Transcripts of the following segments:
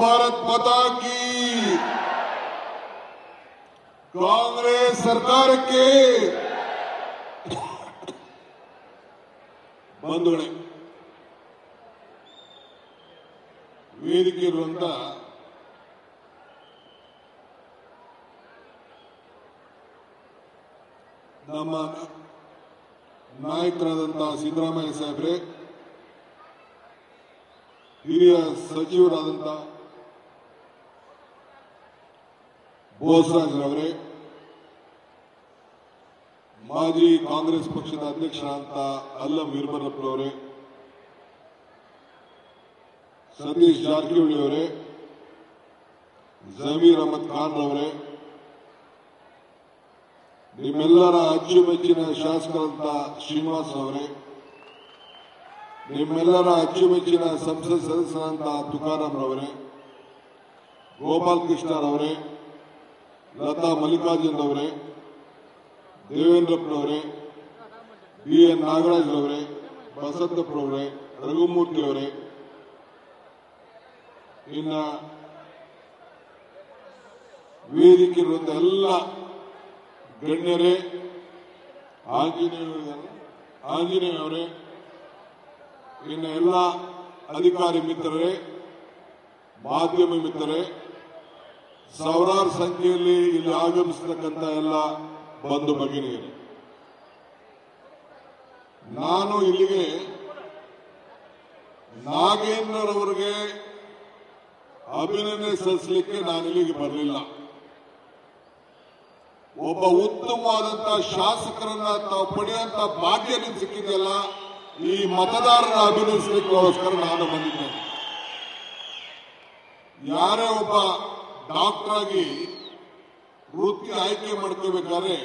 भारत माता की कांग्रेस सरकार के ಬಂಧುಗಳೇ ವೇದಿಕೆ ಇರುವಂತ ನಮ್ಮ ನಾಯಕರಾದಂತಹ ಸಿದ್ದರಾಮಯ್ಯ ಸಾಹೇಬ್ರೆ, ಹಿರಿಯ ಸಚಿವರಾದಂತಹ ಬೋಸರಾಜ್ರವರೇ, ಮಾಜಿ ಕಾಂಗ್ರೆಸ್ ಪಕ್ಷದ ಅಧ್ಯಕ್ಷರಾದಂತ ಅಲ್ಲಂ ವೀರಭದ್ರಪ್ಪನವರೇ, ಸತೀಶ್ ಜಾರಕಿಹೊಳಿ ಅವರೇ, ಜಮೀರ್ ಅಹಮದ್ ಖಾನ್ ಅವರೇ, ನಿಮ್ಮೆಲ್ಲರ ಅಚ್ಚುಮೆಚ್ಚಿನ ಶಾಸಕರಂತ ಶ್ರೀನಿವಾಸ್ ಅವರೇ, ನಿಮ್ಮೆಲ್ಲರ ಅಚ್ಚುಮೆಚ್ಚಿನ ಸಂಸತ್ ಸದಸ್ಯರಂತ ತುಕಾರಾಮ್ ಅವರೇ, ಗೋಪಾಲ್ ಕೃಷ್ಣರವರೇ, ಲತಾ ಮಲ್ಲಿಕಾರ್ಜುನ್ ಅವರೇ, ದೇವೇಂದ್ರಪ್ಪನವರೇ, ಬಿಎನ್ ನಾಗರಾಜ್ರವರೇ, ಬಸಂತಪ್ಪನವರೇ, ರಘುಮೂರ್ತಿ ಅವರೇ, ಇನ್ನ ವೇದಿಕೆ ಇರುವಂತ ಎಲ್ಲ ಗಣ್ಯರೇ, ಆಂಜನೇಯ ಅವರೇ, ಇನ್ನು ಎಲ್ಲ ಅಧಿಕಾರಿ ಮಿತ್ರರೇ, ಮಾಧ್ಯಮ ಮಿತ್ರರೇ, ಸಾವಿರಾರು ಸಂಖ್ಯೆಯಲ್ಲಿ ಇಲ್ಲಿ ಆಗಮಿಸತಕ್ಕಂಥ ಎಲ್ಲ ಬಂಧು ಭಗಿನಿಯರು, ನಾನು ಇಲ್ಲಿಗೆ ನಾಗೇಂದ್ರರವರಿಗೆ ಅಭಿನಂದನೆ ಸಲ್ಲಿಸಲಿಕ್ಕೆ ನಾನು ಇಲ್ಲಿಗೆ ಬರಲಿಲ್ಲ. ಒಬ್ಬ ಉತ್ತಮವಾದಂತಹ ಶಾಸಕರನ್ನ ತಾವು ಪಡೆಯುವಂತ ಭಾಗ್ಯ ನಿಮ್ಗೆ ಸಿಕ್ಕಿದೆಯಲ್ಲ, ಈ ಮತದಾರರ ಅಭಿನಂದಿಸಲಿಕ್ಕೋಸ್ಕರ ನಾನು ಬಂದಿದ್ದೇನೆ. ಯಾರೇ ಒಬ್ಬ ಡಾಕ್ಟರ್ ಆಗಿ ವೃತ್ತಿ ಆಯ್ಕೆ ಮಾಡ್ಕೋಬೇಕಾದ್ರೆ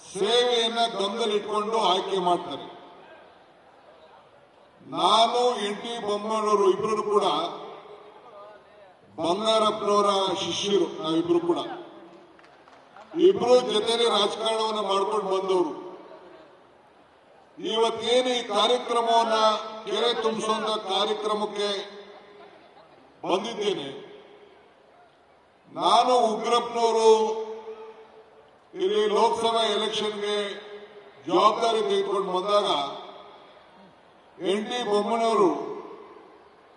ಸೇವೆಯನ್ನ ಗಮನದಲ್ಲಿಟ್ಕೊಂಡು ಆಯ್ಕೆ ಮಾಡ್ತಾರೆ. ನಾನು ಎನ್.ಟಿ. ಬೊಮ್ಮಣ್ಣವರು ಇಬ್ಬರು ಕೂಡ ಬಂಗಾರಪ್ಪನವರ ಶಿಷ್ಯರು. ನಾವಿಬ್ರು ಕೂಡ ಇಬ್ರು ಜೊತೆಲಿ ರಾಜಕಾರಣವನ್ನ ಮಾಡ್ಕೊಂಡು ಬಂದವರು. ಇವತ್ತೇನು ಈ ಕಾರ್ಯಕ್ರಮವನ್ನ ಕೆರೆ ತುಂಬಿಸುವಂತ ಕಾರ್ಯಕ್ರಮಕ್ಕೆ ಬಂದಿದ್ದೇನೆ. ನಾನು ಉಗ್ರಪ್ಪನವರು ಇಲ್ಲಿ ಲೋಕಸಭಾ ಎಲೆಕ್ಷನ್ಗೆ ಜವಾಬ್ದಾರಿ ತೆಗೆದುಕೊಂಡು ಬಂದಾಗ ಎನ್.ಟಿ. ಬೊಮ್ಮಣ್ಣವರು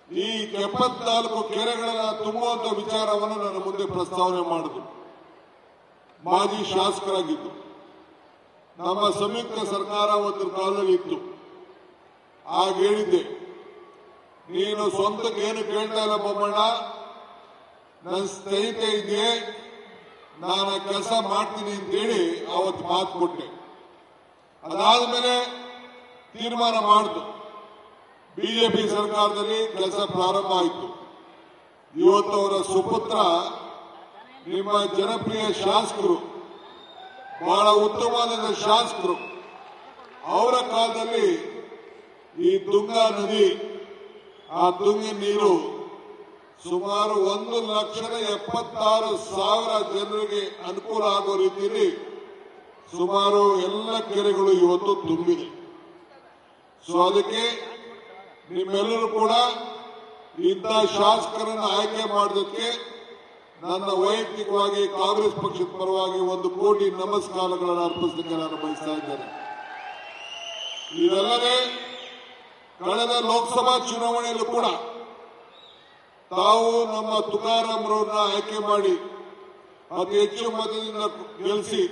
ಈ 74 ಕೆರೆಗಳನ್ನ ತುಂಬುವಂತ ವಿಚಾರವನ್ನು ನನ್ನ ಮುಂದೆ ಪ್ರಸ್ತಾವನೆ ಮಾಡಿದ್ರು. ಮಾಜಿ ಶಾಸಕರಾಗಿದ್ದು, ನಮ್ಮ ಸಂಯುಕ್ತ ಸರ್ಕಾರ ಒಂದು ಕಾಲದಲ್ಲಿ ಇತ್ತು. ಆಗ ಹೇಳಿದ್ದೆ, ನೀನು ಸ್ವಂತಕ್ಕೆ ಏನು ಕೇಳ್ತಾ ಇಲ್ಲ ಬೊಮ್ಮಣ್ಣ, ನನ್ನ ಸ್ನೇಹಿತೆ ಇದೆಯೇ, ನಾನು ಕೆಲಸ ಮಾಡ್ತೀನಿ ಅಂತೇಳಿ ಅವತ್ತು ಮಾತು ಕೊಟ್ಟೆ. ಅದಾದ್ಮೇಲೆ ತೀರ್ಮಾನ ಮಾಡಿತು. ಬಿಜೆಪಿ ಸರ್ಕಾರದಲ್ಲಿ ಕೆಲಸ ಪ್ರಾರಂಭ ಆಯಿತು. ಇವತ್ತು ಅವರ ಸುಪುತ್ರ, ನಿಮ್ಮ ಜನಪ್ರಿಯ ಶಾಸಕರು, ಬಹಳ ಉತ್ತಮವಾದ ಶಾಸಕರು, ಅವರ ಕಾಲದಲ್ಲಿ ಈ ತುಂಗಾ ನದಿ, ಆ ತುಂಗಿನ ನೀರು ಸುಮಾರು 1,76,000 ಜನರಿಗೆ ಅನುಕೂಲ ಆಗೋ ರೀತಿಯಲ್ಲಿ ಸುಮಾರು ಎಲ್ಲ ಕೆರೆಗಳು ಇವತ್ತು ತುಂಬಿದೆ. ಸೊ ಅದಕ್ಕೆ ನಿಮ್ಮೆಲ್ಲರೂ ಕೂಡ ಇಂಥ ಶಾಸಕರನ್ನು ಆಯ್ಕೆ ಮಾಡೋದಕ್ಕೆ ನನ್ನ ವೈಯಕ್ತಿಕವಾಗಿ ಕಾಂಗ್ರೆಸ್ ಪಕ್ಷದ ಪರವಾಗಿ 1 ಕೋಟಿ ನಮಸ್ಕಾರಗಳನ್ನು ಅರ್ಪಿಸಲಿಕ್ಕೆ ನಾನು ಬಯಸ್ತಾ ಇದ್ದೇನೆ. ಇದಲ್ಲದೆ ಕಳೆದ ಲೋಕಸಭಾ ಚುನಾವಣೆಯಲ್ಲೂ ಕೂಡ ತಾವು ನಮ್ಮ ತುಕಾರಾಮ್ರವ್ರನ್ನ ಆಯ್ಕೆ ಮಾಡಿ ಅತಿ ಹೆಚ್ಚು ಮತದಿಂದ ಗೆಲ್ಲಿಸಿ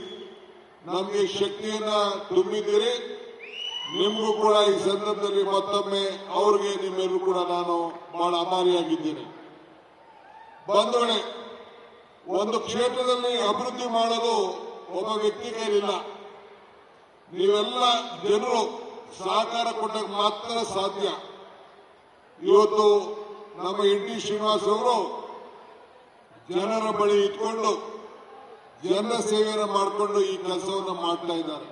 ನಮಗೆ ಶಕ್ತಿಯನ್ನ ತುಂಬಿದ್ದೀರಿ. ನಿಮಗೂ ಕೂಡ ಈ ಸಂದರ್ಭದಲ್ಲಿ ಮತ್ತೊಮ್ಮೆ ಅವ್ರಿಗೆ ನಿಮ್ಮೆಲ್ಲರೂ ಕೂಡ ನಾನು ಬಹಳ ಆಭಾರಿಯಾಗಿದ್ದೇನೆ. ಬಂಧುಗಳೇ, ಒಂದು ಕ್ಷೇತ್ರದಲ್ಲಿ ಅಭಿವೃದ್ಧಿ ಮಾಡೋದು ಒಬ್ಬ ವ್ಯಕ್ತಿ ಕೈಲಿಲ್ಲ. ನೀವೆಲ್ಲ ಜನರು ಸಹಕಾರ ಕೊಟ್ಟಾಗ ಮಾತ್ರ ಸಾಧ್ಯ. ಇವತ್ತು ನಮ್ಮ ಎನ್.ಟಿ. ಶ್ರೀನಿವಾಸ್ ಅವರು ಜನರ ಬಳಿ ಇಟ್ಕೊಂಡು ಜನರ ಸೇವೆಯನ್ನು ಮಾಡಿಕೊಂಡು ಈ ಕೆಲಸವನ್ನು ಮಾಡ್ತಾ ಇದ್ದಾರೆ.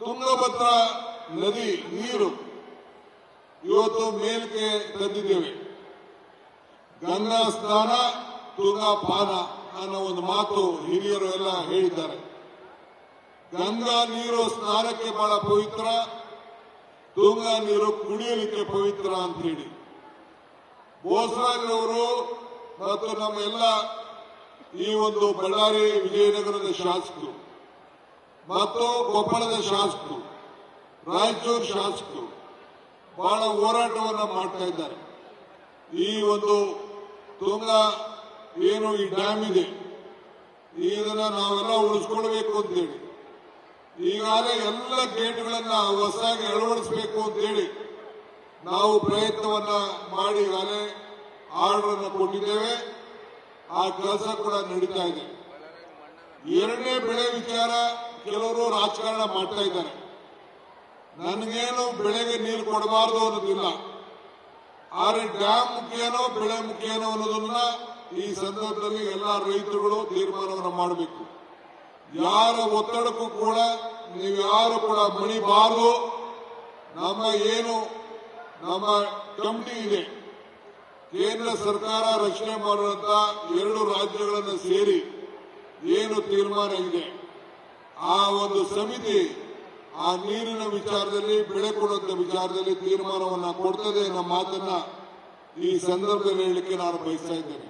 ತುಂಗಭದ್ರಾ ನದಿ ನೀರು ಇವತ್ತು ಮೇಲ್ಕೆ ತಂದಿದ್ದೇವೆ. ಗಂಗಾ ಸ್ನಾನ ತುಂಗಾ ಪಾನ ಅನ್ನೋ ಒಂದು ಮಾತು ಹಿರಿಯರು ಎಲ್ಲ ಹೇಳಿದ್ದಾರೆ. ಗಂಗಾ ನೀರು ಸ್ನಾನಕ್ಕೆ ಬಹಳ ಪವಿತ್ರ, ತುಂಗಾ ನೀರು ಕುಡಿಯಲಿಕ್ಕೆ ಪವಿತ್ರ ಅಂತ ಹೇಳಿ ಬೋಸರಾಜ್ ಅವರು ಮತ್ತು ನಮ್ಮ ಎಲ್ಲ ಈ ಒಂದು ಬಳ್ಳಾರಿ ವಿಜಯನಗರದ ಶಾಸಕರು ಮತ್ತು ಕೊಪ್ಪಳದ ಶಾಸಕರು ರಾಯಚೂರು ಶಾಸಕರು ಬಹಳ ಹೋರಾಟವನ್ನ ಮಾಡ್ತಾ ಇದ್ದಾರೆ. ಈ ಒಂದು ತುಂಗ ಏನು ಈ ಡ್ಯಾಮ್ ಇದೆ ಇದನ್ನ ನಾವೆಲ್ಲ ಉಳಿಸ್ಕೊಳ್ಬೇಕು ಅಂತೇಳಿ ಈಗಾಗಲೇ ಎಲ್ಲ ಗೇಟ್ಗಳನ್ನ ಹೊಸದಾಗಿ ಅಳವಡಿಸಬೇಕು ಅಂತೇಳಿ ನಾವು ಪ್ರಯತ್ನವನ್ನ ಮಾಡಿ ಈಗಾಗಲೇ ಆರ್ಡರ್ ಅನ್ನು ಕೊಟ್ಟಿದ್ದೇವೆ. ಆ ಕೆಲಸ ಕೂಡ ನಡೀತಾ ಇದೆ. ಎರಡನೇ ಬೆಳೆ ವಿಚಾರ ಕೆಲವರು ರಾಜಕಾರಣ ಮಾಡ್ತಾ ಇದ್ದಾರೆ. ನನಗೇನು ಬೆಳೆಗೆ ನೀರು ಕೊಡಬಾರದು ಅನ್ನೋದಿಲ್ಲ, ಆದರೆ ಡ್ಯಾಮ್ ಮುಖ್ಯನೋ ಬೆಳೆ ಮುಖ್ಯನೋ ಅನ್ನೋದನ್ನ ಈ ಸಂದರ್ಭದಲ್ಲಿ ಎಲ್ಲ ರೈತರುಗಳು ತೀರ್ಮಾನವನ್ನು ಮಾಡಬೇಕು. ಯಾರ ಒತ್ತಡಕ್ಕೂ ಕೂಡ ನೀವ್ಯಾರು ಕೂಡ ಮಣಿಬಾರದು. ನಮ್ಮ ಕಮಿಟಿ ಇದೆ, ಕೇಂದ್ರ ಸರ್ಕಾರ ರಚನೆ ಮಾಡುವಂತ 2 ರಾಜ್ಯಗಳನ್ನು ಸೇರಿ ಏನು ತೀರ್ಮಾನ ಇದೆ ಆ ಒಂದು ಸಮಿತಿ ಆ ನೀರಿನ ವಿಚಾರದಲ್ಲಿ ಬೆಳೆ ಕೊಡುವಂತ ವಿಚಾರದಲ್ಲಿ ತೀರ್ಮಾನವನ್ನ ಕೊಡ್ತದೆ ಅನ್ನೋ ಮಾತನ್ನ ಈ ಸಂದರ್ಭದಲ್ಲಿ ಹೇಳಲಿಕ್ಕೆ ನಾನು ಬಯಸ್ತಾ ಇದ್ದೇನೆ.